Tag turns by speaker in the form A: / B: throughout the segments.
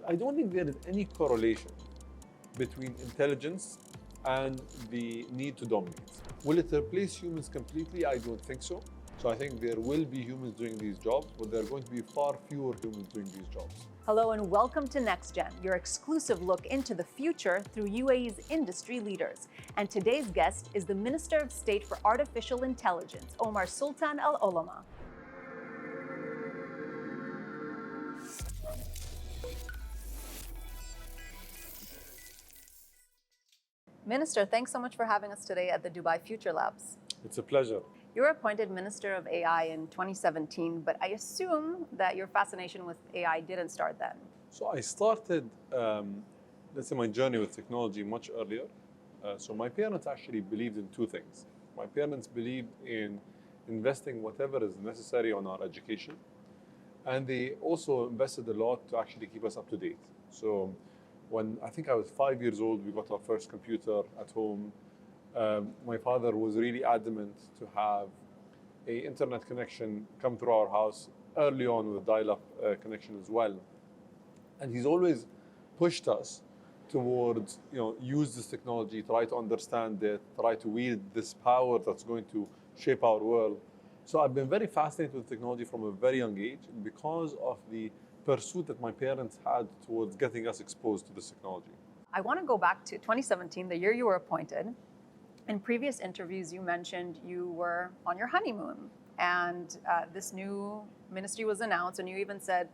A: I don't think there is any correlation between intelligence and the need to dominate. Will it replace humans completely? I don't think so. So I think there will be humans doing these jobs, but there are going to be far fewer humans doing these jobs.
B: Hello and welcome to NextGen, your exclusive look into the future through UAE's industry leaders. And today's guest is the Minister of State for Artificial Intelligence, Omar Al Olama. Minister, thanks so much for having us today at the Dubai Future Labs.
A: It's a pleasure.
B: You were appointed Minister of AI in 2017, but I assume that your fascination with AI didn't start then.
A: So I started, let's say, my journey with technology much earlier. So my parents actually believed in two things. My parents believed in investing whatever is necessary on our education. And they also invested a lot to actually keep us up to date. So when I think I was 5 years old, we got our first computer at home. My father was really adamant to have an internet connection come through our house early on with a dial-up connection as well. And he's always pushed us towards, use this technology, try to understand it, try to wield this power that's going to shape our world. So I've been very fascinated with technology from a very young age because of the pursuit that my parents had towards getting us exposed to this technology.
B: I want to go back to 2017, the year you were appointed. In previous interviews, you mentioned you were on your honeymoon and this new ministry was announced, and you even said,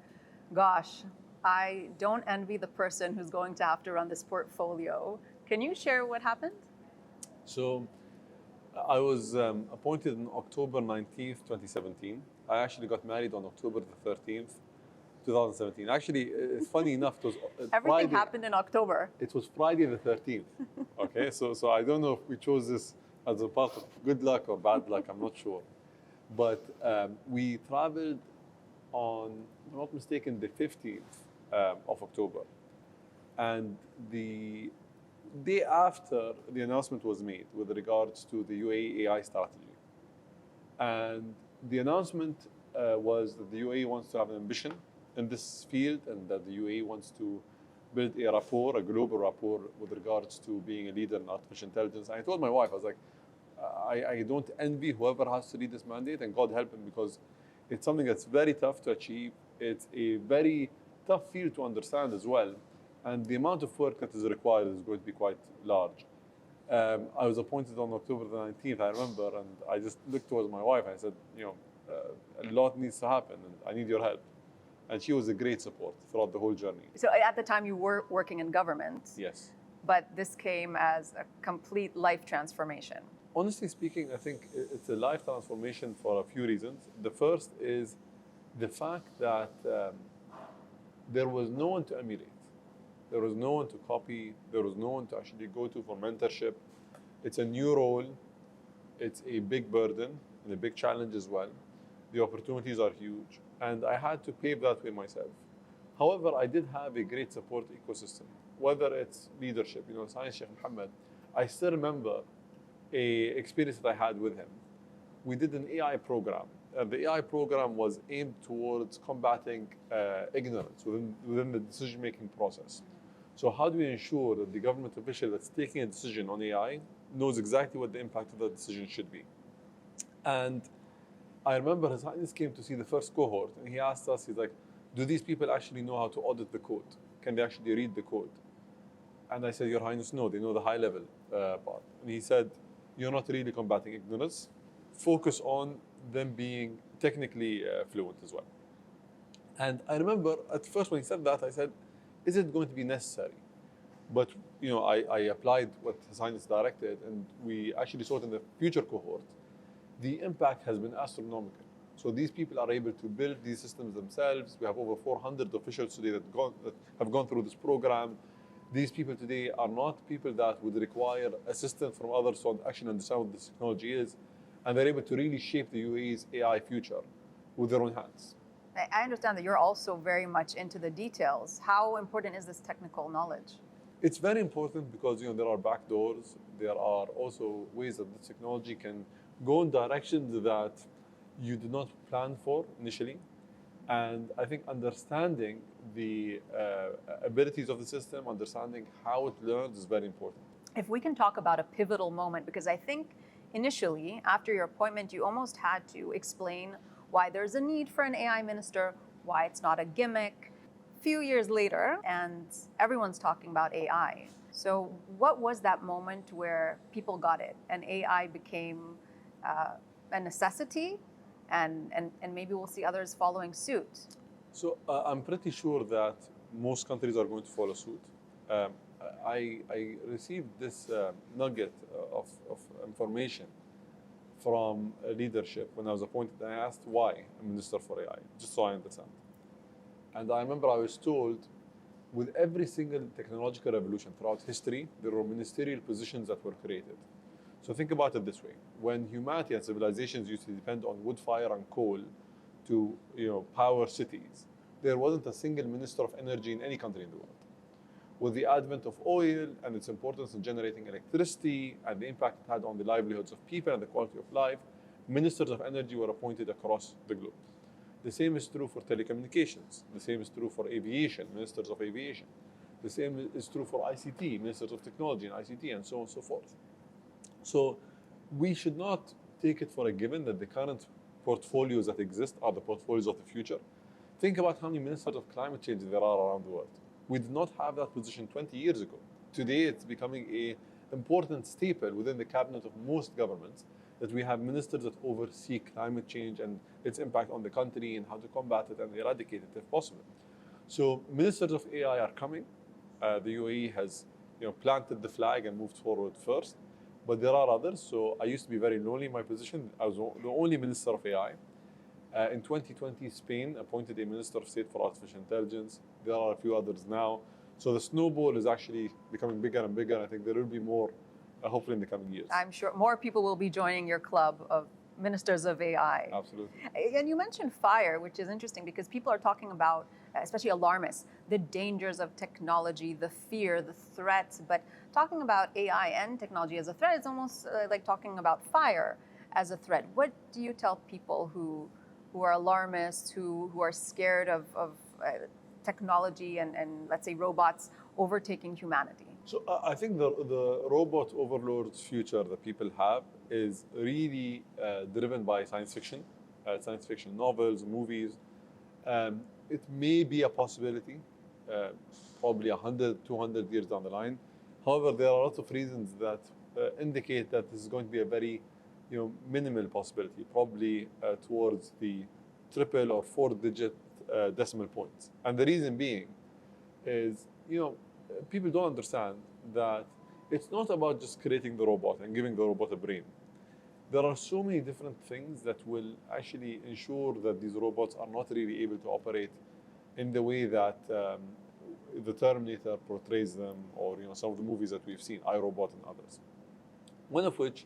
B: gosh, I don't envy the person who's going to have to run this portfolio. Can you share what happened?
A: So I was appointed on October 19th, 2017. I actually got married on October the 13th, 2017. Actually, it's funny enough, it was
B: everything
A: Friday,
B: happened in October.
A: It was Friday the 13th. Okay, so I don't know if we chose this as a part of good luck or bad luck, I'm not sure. But we traveled on, if I'm not mistaken, the 15th of October. And the day after the announcement was made with regards to the UAE AI strategy. And the announcement was that the UAE wants to have an ambition in this field, and that the UAE wants to build a rapport, a global rapport with regards to being a leader in artificial intelligence. And I told my wife, I was like, I don't envy whoever has to lead this mandate, and God help him, because it's something that's very tough to achieve. It's a very tough field to understand as well. And the amount of work that is required is going to be quite large. I was appointed on October the 19th, I remember, and I just looked towards my wife and I said, a lot needs to happen and I need your help. And she was a great support throughout the whole journey.
B: So at the time you were working in government.
A: Yes.
B: But this came as a complete life transformation.
A: Honestly speaking, I think it's a life transformation for a few reasons. The first is the fact that there was no one to emulate. There was no one to copy. There was no one to actually go to for mentorship. It's a new role. It's a big burden and a big challenge as well. The opportunities are huge. And I had to pave that way myself. However, I did have a great support ecosystem, whether it's leadership, Science Sheikh Mohammed. I still remember an experience that I had with him. We did an AI program. The AI program was aimed towards combating ignorance within the decision-making process. So how do we ensure that the government official that's taking a decision on AI knows exactly what the impact of that decision should be? And I remember His Highness came to see the first cohort, and he asked us, he's like, do these people actually know how to audit the code? Can they actually read the code? And I said, Your Highness, no, they know the high level part. And he said, you're not really combating ignorance. Focus on them being technically fluent as well. And I remember at first when he said that, I said, is it going to be necessary? But I applied what His Highness directed, and we actually saw it in the future cohort. The impact has been astronomical. So these people are able to build these systems themselves. We have over 400 officials today that have gone through this program. These people today are not people that would require assistance from others to actually understand what this technology is. And they're able to really shape the UAE's AI future with their own hands.
B: I understand that you're also very much into the details. How important is this technical knowledge?
A: It's very important because there are backdoors. There are also ways that this technology can go in directions that you did not plan for initially. And I think understanding the abilities of the system, understanding how it learns is very important.
B: If we can talk about a pivotal moment, because I think initially, after your appointment, you almost had to explain why there's a need for an AI minister, why it's not a gimmick. Few years later, and everyone's talking about AI. So what was that moment where people got it and AI became a necessity, and maybe we'll see others following suit?
A: So I'm pretty sure that most countries are going to follow suit. I received this nugget of information from leadership when I was appointed. I asked why a minister for AI, just so I understand. And I remember I was told, with every single technological revolution throughout history, there were ministerial positions that were created. So think about it this way. When humanity and civilizations used to depend on wood, fire, and coal to power cities, there wasn't a single minister of energy in any country in the world. With the advent of oil and its importance in generating electricity and the impact it had on the livelihoods of people and the quality of life, ministers of energy were appointed across the globe. The same is true for telecommunications. The same is true for aviation, ministers of aviation. The same is true for ICT, ministers of technology and ICT, and so on and so forth. So we should not take it for a given that the current portfolios that exist are the portfolios of the future. Think about how many ministers of climate change there are around the world. We did not have that position 20 years ago. Today, it's becoming an important staple within the cabinet of most governments that we have ministers that oversee climate change and its impact on the country and how to combat it and eradicate it if possible. So ministers of AI are coming. The UAE has planted the flag and moved forward first, but there are others. So I used to be very lonely in my position. I was the only minister of AI. In 2020, Spain appointed a Minister of State for Artificial Intelligence. There are a few others now. So the snowball is actually becoming bigger and bigger. I think there will be more, hopefully in the coming years.
B: I'm sure more people will be joining your club of ministers of AI.
A: Absolutely.
B: And you mentioned fire, which is interesting because people are talking about, especially alarmists, the dangers of technology, the fear, the threats. But talking about AI and technology as a threat is almost like talking about fire as a threat. What do you tell people who are alarmists, who are scared of technology and let's say robots overtaking humanity?
A: So I think the robot overlord's future that people have is really driven by science fiction novels, movies. It may be a possibility, probably 100, 200 years down the line. However, there are lots of reasons that indicate that this is going to be a very minimal possibility, probably towards the triple or 4-digit decimal points. And the reason being is, people don't understand that it's not about just creating the robot and giving the robot a brain. There are so many different things that will actually ensure that these robots are not really able to operate in the way that the Terminator portrays them, or some of the movies that we've seen, iRobot and others. One of which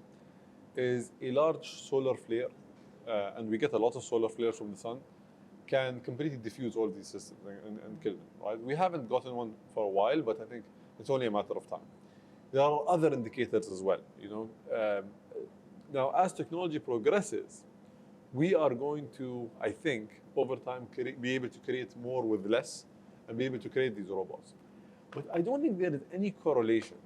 A: is a large solar flare, and we get a lot of solar flares from the sun, can completely diffuse all these systems and kill them, right? We haven't gotten one for a while, but I think it's only a matter of time. There are other indicators as well, Now, as technology progresses, we are going to, I think, over time, be able to create more with less and be able to create these robots. But I don't think there is any correlation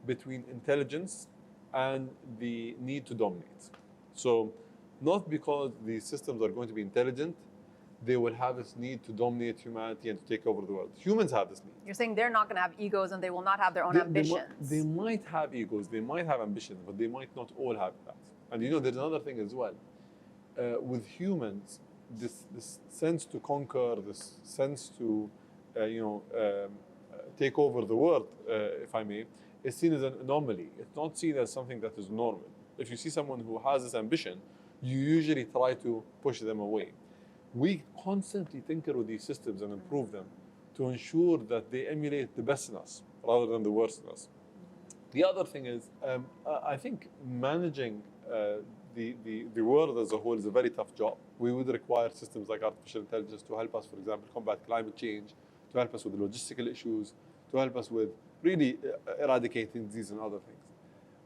A: between intelligence and the need to dominate. So not because these systems are going to be intelligent, they will have this need to dominate humanity and to take over the world. Humans have this need.
B: You're saying they're not going to have egos and they will not have their own ambitions.
A: They might have egos, they might have ambitions, but they might not all have that. And there's another thing as well. With humans, this sense to conquer, this sense to take over the world, if I may, is seen as an anomaly. It's not seen as something that is normal. If you see someone who has this ambition, you usually try to push them away. We constantly tinker with these systems and improve them to ensure that they emulate the best in us rather than the worst in us. The other thing is, I think managing the world as a whole is a very tough job. We would require systems like artificial intelligence to help us, for example, combat climate change, to help us with the logistical issues, to help us with really eradicating disease and other things.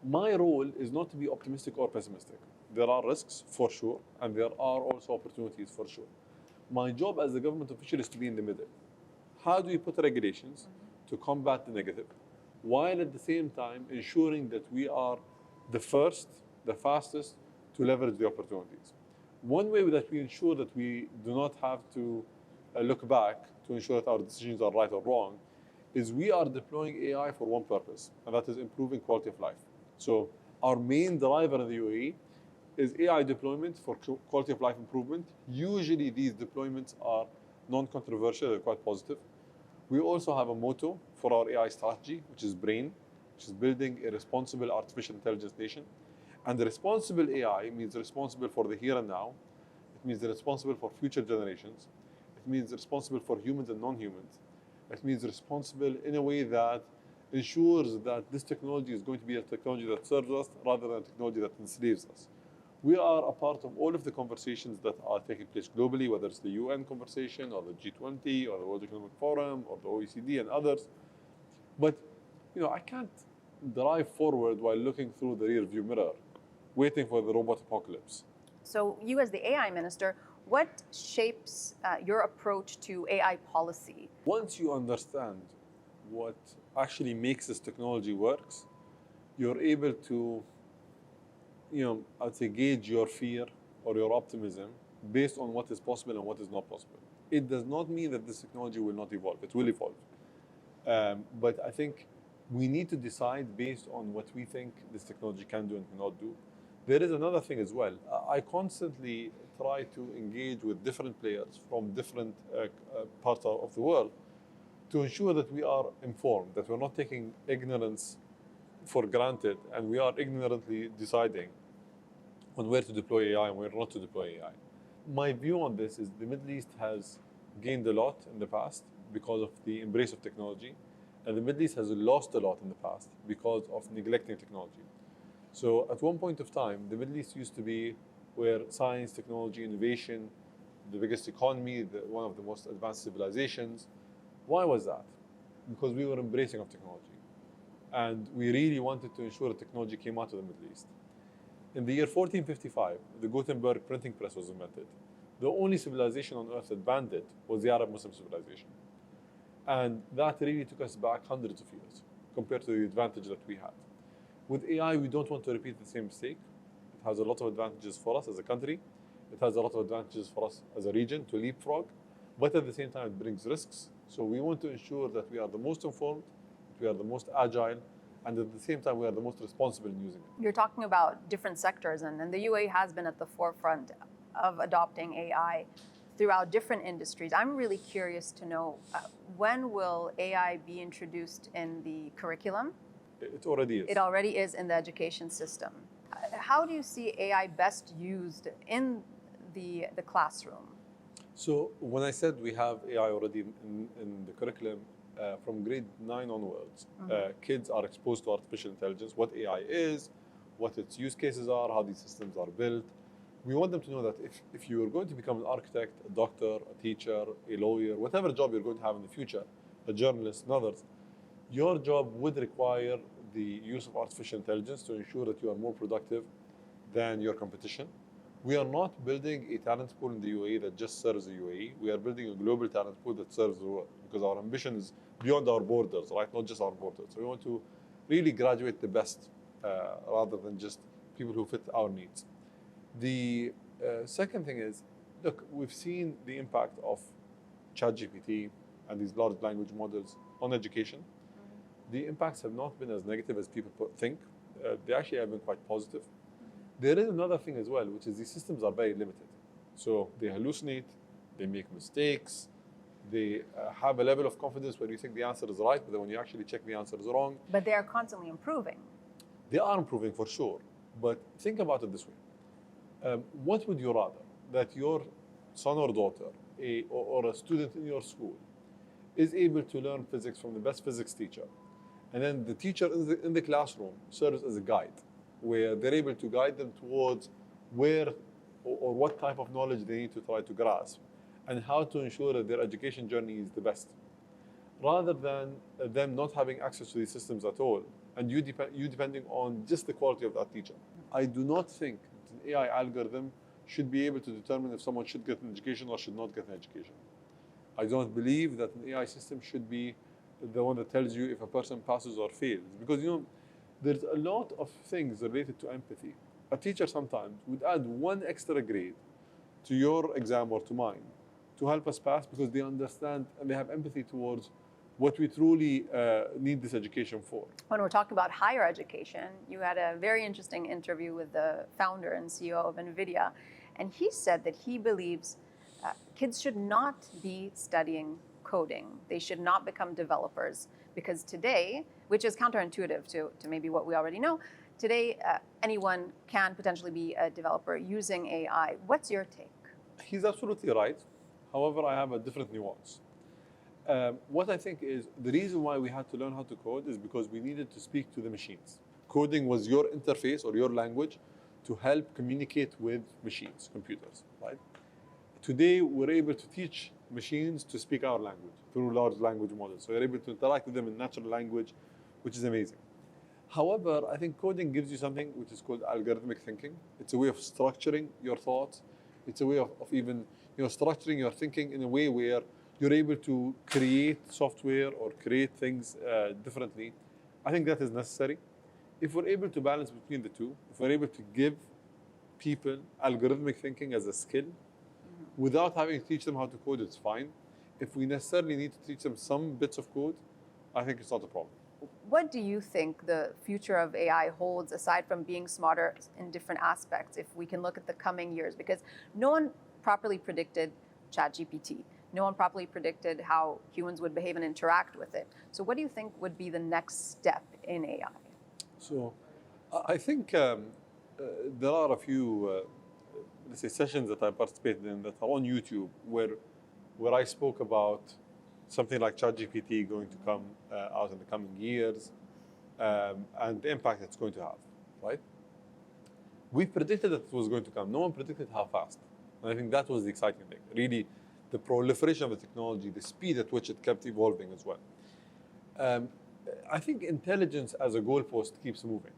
A: My role is not to be optimistic or pessimistic. There are risks for sure, and there are also opportunities for sure. My job as a government official is to be in the middle. how do we put regulations to combat the negative, while at the same time ensuring that we are the first, the fastest to leverage the opportunities. One way that we ensure that we do not have to look back to ensure that our decisions are right or wrong is we are deploying AI for one purpose, and that is improving quality of life. So our main driver in the UAE is AI deployment for quality of life improvement. Usually these deployments are non-controversial, they're quite positive. We also have a motto for our AI strategy, which is BRAIN, which is building a responsible artificial intelligence nation. And the responsible AI means responsible for the here and now. It means responsible for future generations. It means responsible for humans and non-humans. It means responsible in a way that ensures that this technology is going to be a technology that serves us rather than a technology that enslaves us. We are a part of all of the conversations that are taking place globally, whether it's the UN conversation or the G20 or the World Economic Forum or the OECD and others. But I can't drive forward while looking through the rear view mirror, waiting for the robot apocalypse.
B: So you as the AI minister, what shapes your approach to AI policy?
A: Once you understand what actually makes this technology works, you're able to, I'd say, gauge your fear or your optimism based on what is possible and what is not possible. It does not mean that this technology will not evolve. It will evolve. But I think we need to decide based on what we think this technology can do and cannot do. There is another thing as well. I constantly try to engage with different players from different parts of the world to ensure that we are informed, that we're not taking ignorance for granted and we are ignorantly deciding on where to deploy AI and where not to deploy AI. My view on this is the Middle East has gained a lot in the past because of the embrace of technology, and the Middle East has lost a lot in the past because of neglecting technology. So at one point of time, the Middle East used to be where science, technology, innovation, the biggest economy, one of the most advanced civilizations. Why was that? Because we were embracing of technology. And we really wanted to ensure that technology came out of the Middle East. In the year 1455, the Gutenberg printing press was invented. The only civilization on earth that banned it was the Arab Muslim civilization. And that really took us back hundreds of years compared to the advantage that we had. With AI, we don't want to repeat the same mistake. It has a lot of advantages for us as a country. It has a lot of advantages for us as a region to leapfrog. But at the same time, it brings risks. So we want to ensure that we are the most informed, that we are the most agile, and at the same time, we are the most responsible in using it.
B: You're talking about different sectors, and the UAE has been at the forefront of adopting AI throughout different industries. I'm really curious to know, when will AI be introduced in the curriculum?
A: It already is.
B: It already is in the education system. How do you see AI best used in the classroom?
A: So when I said we have AI already in the curriculum, from grade 9 onwards, kids are exposed to artificial intelligence, what AI is, what its use cases are, how these systems are built. We want them to know that if you are going to become an architect, a doctor, a teacher, a lawyer, whatever job you're going to have in the future, a journalist and others, your job would require the use of artificial intelligence to ensure that you are more productive than your competition. We are not building a talent pool in the UAE that just serves the UAE. We are building a global talent pool that serves the world, because our ambition is beyond our borders, right? Not just our borders. So we want to really graduate the best rather than just people who fit our needs. The second thing is, look, we've seen the impact of ChatGPT and these large language models on education. The impacts have not been as negative as people think. They actually have been quite positive. There is another thing as well, which is these systems are very limited. So they hallucinate, they make mistakes, they have a level of confidence where you think the answer is right, but then when you actually check, the answer is wrong.
B: But they are constantly improving.
A: They are improving for sure. But think about it this way. What would you rather? That your son or daughter or a student in your school is able to learn physics from the best physics teacher, and then the teacher in the classroom serves as a guide, where they're able to guide them towards where or what type of knowledge they need to try to grasp and how to ensure that their education journey is the best, rather than them not having access to these systems at all and you depending on just the quality of that teacher. I do not think that an AI algorithm should be able to determine if someone should get an education or should not get an education. I don't believe that an AI system should be the one that tells you if a person passes or fails. Because, there's a lot of things related to empathy. A teacher sometimes would add one extra grade to your exam or to mine to help us pass because they understand and they have empathy towards what we truly need this education for.
B: When we're talking about higher education, you had a very interesting interview with the founder and CEO of NVIDIA, and he said that he believes kids should not be studying coding. They should not become developers because today, which is counterintuitive to maybe what we already know, today anyone can potentially be a developer using AI. What's your take?
A: He's absolutely right. However, I have a different nuance. What I think is the reason why we had to learn how to code is because we needed to speak to the machines. Coding was your interface or your language to help communicate with machines, computers, right? Today, we're able to teach machines to speak our language through large language models. So you're able to interact with them in natural language, which is amazing. However, I think coding gives you something which is called algorithmic thinking. It's a way of structuring your thoughts. It's a way of even structuring your thinking in a way where you're able to create software or create things differently. I think that is necessary. If we're able to balance between the two, if we're able to give people algorithmic thinking as a skill, without having to teach them how to code, it's fine. If we necessarily need to teach them some bits of code, I think it's not a problem.
B: What do you think the future of AI holds aside from being smarter in different aspects if we can look at the coming years? Because no one properly predicted ChatGPT. No one properly predicted how humans would behave and interact with it. So what do you think would be the next step in AI?
A: So I think there are a few let's say sessions that I participated in that are on YouTube where I spoke about something like ChatGPT going to come out in the coming years and the impact it's going to have, right? We predicted that it was going to come. No one predicted how fast. And I think that was the exciting thing. Really, the proliferation of the technology, the speed at which it kept evolving as well. I think intelligence as a goalpost keeps moving.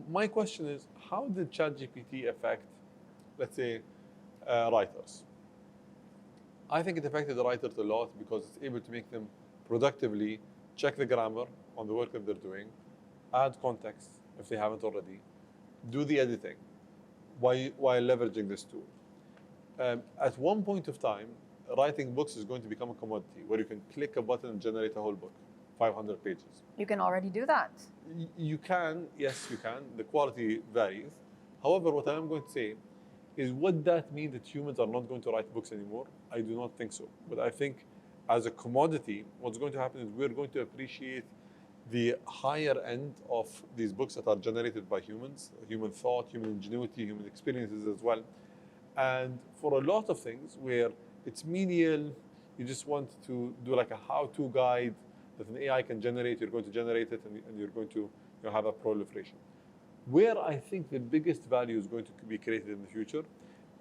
A: My question is, how did ChatGPT affect, let's say, writers? I think it affected the writers a lot because it's able to make them productively check the grammar on the work that they're doing, add context if they haven't already, do the editing while leveraging this tool. At one point of time, writing books is going to become a commodity where you can click a button and generate a whole book, 500 pages.
B: You can already do that.
A: You can, yes, you can. The quality varies. However, what I'm going to say is, would that mean that humans are not going to write books anymore? I do not think so. But I think as a commodity, what's going to happen is we're going to appreciate the higher end of these books that are generated by humans, human thought, human ingenuity, human experiences as well. And for a lot of things where it's menial, you just want to do like a how-to guide that an AI can generate, you're going to generate it and you're going to have a proliferation. Where I think the biggest value is going to be created in the future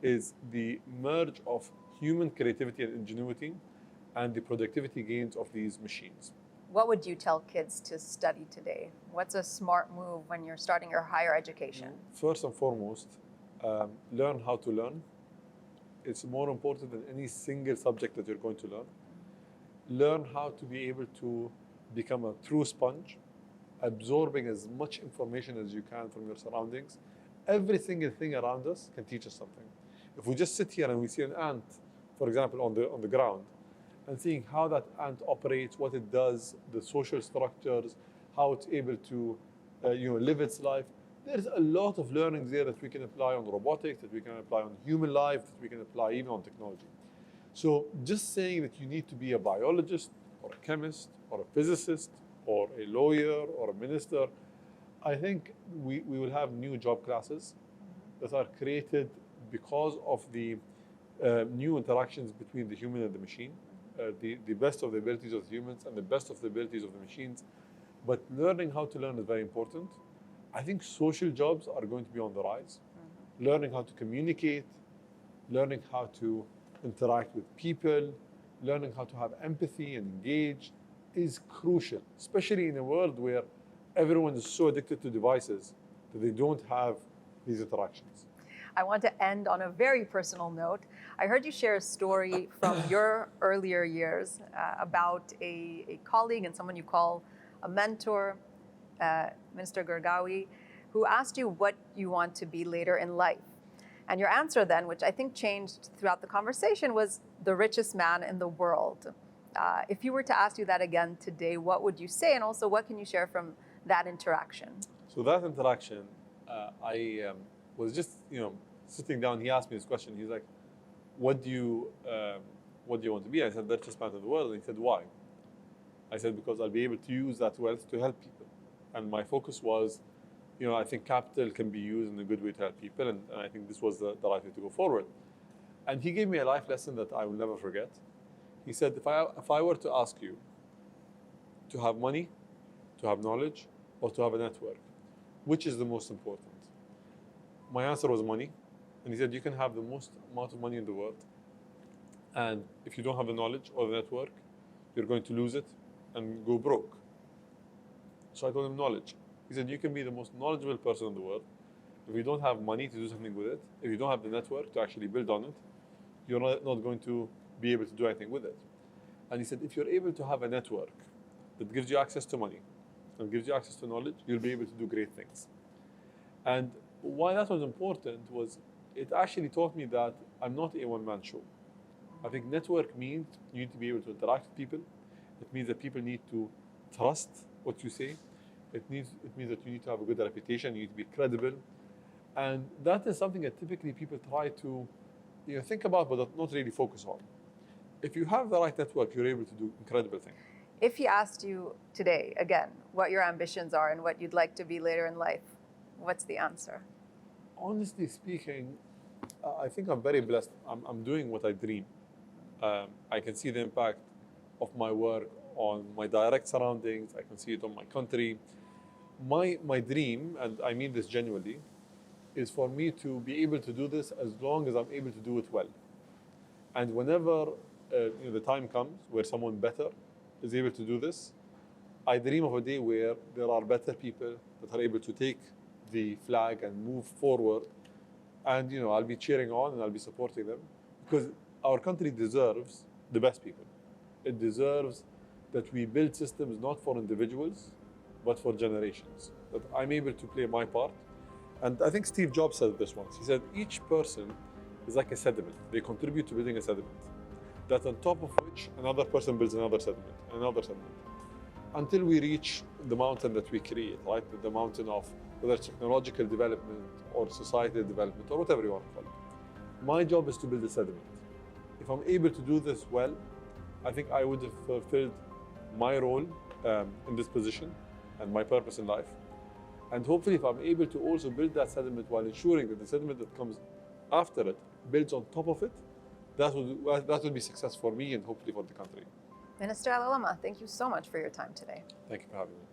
A: is the merge of human creativity and ingenuity and the productivity gains of these machines.
B: What would you tell kids to study today? What's a smart move when you're starting your higher education?
A: First and foremost, learn how to learn. It's more important than any single subject that you're going to learn. Learn how to be able to become a true sponge, absorbing as much information as you can from your surroundings. Every single thing around us can teach us something. If we just sit here and we see an ant, for example, on the ground, and seeing how that ant operates, what it does, the social structures, how it's able to live its life, there's a lot of learnings there that we can apply on robotics, that we can apply on human life, that we can apply even on technology. So just saying that you need to be a biologist or a chemist or a physicist or a lawyer or a minister, I think we will have new job classes that are created because of the new interactions between the human and the machine, the best of the abilities of the humans and the best of the abilities of the machines. But learning how to learn is very important. I think social jobs are going to be on the rise. Learning how to communicate, learning how to interact with people, learning how to have empathy and engage is crucial, especially in a world where everyone is so addicted to devices that they don't have these interactions.
B: I want to end on a very personal note. I heard you share a story from your earlier years about a colleague and someone you call a mentor, Minister Gergawi, who asked you what you want to be later in life. And your answer then, which I think changed throughout the conversation, was the richest man in the world. If you were to ask you that again today, what would you say? And also, what can you share from that interaction?
A: So that interaction, I was just, sitting down. He asked me this question. He's like, what do you want to be? I said, the richest man in the world. And he said, why? I said, because I'll be able to use that wealth to help people. And my focus was, I think capital can be used in a good way to help people. And I think this was the right way to go forward. And he gave me a life lesson that I will never forget. He said, if I were to ask you to have money, to have knowledge, or to have a network, which is the most important? My answer was money. And he said, you can have the most amount of money in the world. And if you don't have the knowledge or the network, you're going to lose it and go broke. So I told him knowledge. He said, you can be the most knowledgeable person in the world. If you don't have money to do something with it, if you don't have the network to actually build on it, you're not going to be able to do anything with it. And he said, if you're able to have a network that gives you access to money and gives you access to knowledge, you'll be able to do great things. And why that was important was it actually taught me that I'm not a one-man show. I think network means you need to be able to interact with people. It means that people need to trust what you say. It means that you need to have a good reputation, you need to be credible. And that is something that typically people try to think about but not really focus on. If you have the right network, you're able to do incredible things.
B: If he asked you today, again, what your ambitions are and what you'd like to be later in life, what's the answer?
A: Honestly speaking, I think I'm very blessed. I'm doing what I dream. I can see the impact of my work on my direct surroundings. I can see it on my country. My dream, and I mean this genuinely, is for me to be able to do this as long as I'm able to do it well. And whenever the time comes where someone better is able to do this, I dream of a day where there are better people that are able to take the flag and move forward. And I'll be cheering on and I'll be supporting them, because our country deserves the best people. It deserves that we build systems not for individuals, but for generations. That I'm able to play my part. And I think Steve Jobs said this once. He said, each person is like a sediment. They contribute to building a sediment. That on top of which another person builds another sediment, another sediment. Until we reach the mountain that we create, right? The mountain of whether it's technological development or societal development or whatever you want to call it. My job is to build a sediment. If I'm able to do this well, I think I would have fulfilled my role in this position and my purpose in life. And hopefully if I'm able to also build that sediment while ensuring that the sediment that comes after it builds on top of it, that would be success for me and hopefully for the country.
B: Minister Al Olama, thank you so much for your time today.
A: Thank you for having me.